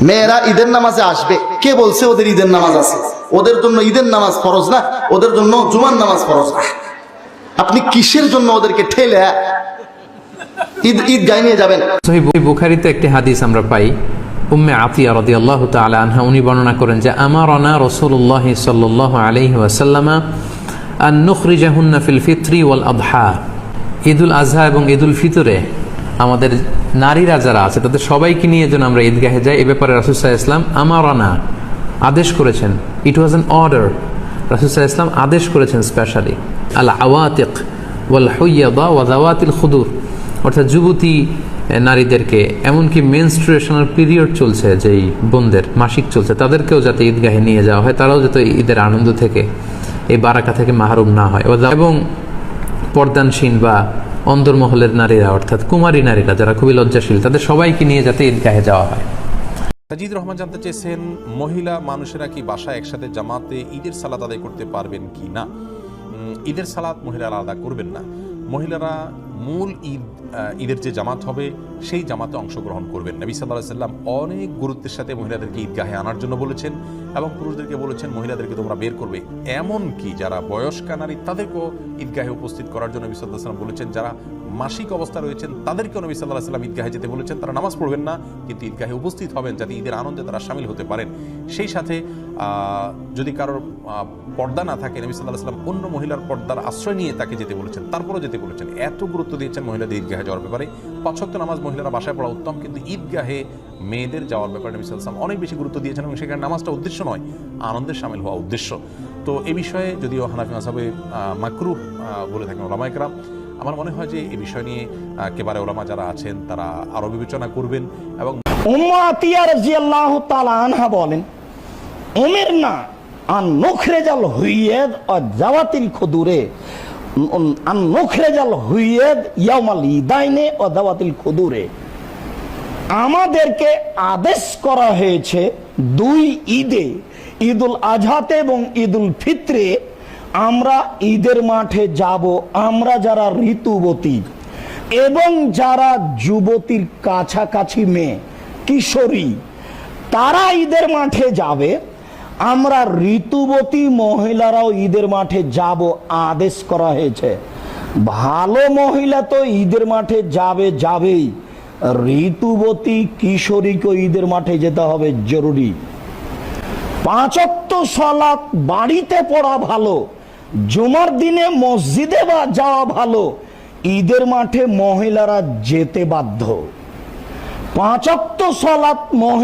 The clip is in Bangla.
মেয়েরা ঈদের নামাজে আসবে, কে বলছে ওদের ঈদের নামাজ আছে? ওদের জন্য ঈদের নামাজ ফরজ না, ওদের জন্য জুমার নামাজ ফরজ না। আপনি কিসের জন্য ওদেরকে ঠেলে ঈদগাহে নিয়ে যাবেন? সহিহ বুখারীতে একটি হাদিস আমরা পাই, উম্মে আতিয়া রাদিয়াল্লাহু তাআলা আনহা উনি বর্ণনা করেন যে আমারানা রাসূলুল্লাহ সাল্লাল্লাহু আলাইহি ওয়াসাল্লাম আন নুখরিজাহুন্না ফিল ফিত্রি ওয়াল আযহা, ঈদুল আযহা এবং ঈদুল ফিতরে আমাদের নারীরা যারা আছে তাদের সবাইকে নিয়ে যেন আমরা ঈদগাহে যাই। এ ব্যাপারে রাসূল সাল্লাল্লাহু আলাইহি ওয়াসাল্লাম আমারানা আদেশ করেছেন। ইট ওয়াজ অ্যান অর্ডার। রাসূল সাল্লাল্লাহু আলাইহি ওয়াসাল্লাম আদেশ করেছেন স্পেশালি আল আওয়াতিক ওয়াল হুইয়াদা ওয়া যাওয়াতিল খুদুর, অর্থাৎ যুবতী নারীদেরকে, এমনকি মেনস্ট্রুয়েশনাল পিরিয়ড চলছে যেই বোনদের মাসিক চলছে তাদেরকেও যাতে ঈদগাহে নিয়ে যাওয়া হয়, তারাও যাতে ঈদের আনন্দ থেকে এই বারাকা থেকে মাহরুম না হয়। এবং পর্দানসীন বা অন্দরমহলের নারীরা অর্থাৎ কুমারী নারীরা যারা খুবই লজ্জাশীল তাদের সবাইকে নিয়ে যাতে ঈদগাহে যাওয়া হয়। সাজিদ রহমান জানতে চেয়েছেন, মহিলা মানুষেরা কি বাসায় একসাথে জামাতে ঈদের সালাত আদায় করতে পারবেন কি না? ঈদের সালাত মহিলারা আলাদা করবেন না। মহিলারা মূল ঈদের যে জামাত হবে সেই জামাতে অংশগ্রহণ করবেন। নবী সাল্লাল্লাহু আলাইহি ওয়াসাল্লাম অনেক গুরুত্বের সাথে মহিলাদেরকে ঈদগাহে আনার জন্য বলেছেন এবং পুরুষদেরকে বলেছেন মহিলাদেরকে তোমরা বের করবে। এমন কি যারা বয়স্কা নারী তাদেরকেও ঈদগাহে উপস্থিত করার জন্য নবী সাল্লাল্লাহু আলাইহি ওয়াসাল্লাম বলেছেন। যারা মাসিক অবস্থা রয়েছেন তাদেরকেও নবী সাল্লাল্লাহু আলাইহি ওয়াসাল্লাম ঈদগাহে যেতে বলেছেন। তারা নামাজ পড়বেন না, কিন্তু ঈদগাহে উপস্থিত হবেন যাতে ঈদের আনন্দে তারা শামিল হতে পারেন। সেই সাথে যদি কারোর পর্দা না থাকে, নবী সাল্লাল্লাহু আলাইহি ওয়াসাল্লাম অন্য মহিলার পর্দার আশ্রয় নিয়ে তাকে যেতে বলেছেন, তারপরও যেতে বলেছেন। এত গুরুত্ব দিয়েছেন মহিলাদের ঈদগাহে যাওয়ার ব্যাপারে। 5 ওয়াক্ত নামাজ মহিলারা বাসায় পড়া উত্তম, কিন্তু ঈদগাহে মেয়েদের যাওয়ার ব্যাপারে নবী সাল্লাল্লাহু আলাইহি ওয়াসাল্লাম অনেক বেশি গুরুত্ব দিয়েছেন এবং সেখানে নামাজটা উদ্দেশ্য নয়, আনন্দের শামিল হওয়া উদ্দেশ্য। তো এই বিষয়ে যদিও হানাফি মাযহাবে মাকরুহ বলে থাকেন ওলামায়ে কেরাম, আমার মনে হয় যে এই বিষয় নিয়ে একেবারে ওলামা যারা আছেন তারা আরো বিবেচনা করবেন। এবং উম্মে আতিয়া রাদিয়াল্লাহু তাআলা আনহা বলেন, উমিরনা আন নুখরিজাল হুইয়াদ ওয়া যাওয়াতিল খুদুরে, আন নুখরিজাল হুইয়াদ ইয়াউমাল ঈদাইনে ওয়া যাওয়াতিল খুদুরে, আমাদেরকে আদেশ করা হয়েছে দুই ঈদে, ঈদুল আজহাতে এবং ঈদুল ফিত্রে আমরা ঈদের মাঠে যাব। আমরা যারা ঋতুবতী এবং যারা যুবতীর কাছাকাছি মেয়ে কিশোরী তারা ঈদের মাঠে যাবে। আমরা ঋতুবতী মহিলারাও ঈদের মাঠে যাব আদেশ করা হয়েছে। ভালো মহিলা তো ঈদের মাঠে যাবেই, ঋতুবতী কিশোরীকে ঈদের মাঠে যেতে হবে জরুরি। 5 ওয়াক্ত সালাত বাড়িতে পড়া ভালো, জুমার দিনে মসজিদে যাওয়া ভালো, ঈদের মাঠে মহিলারা যেতে বাধ্য। 5 ওয়াক্ত সালাত মহিলা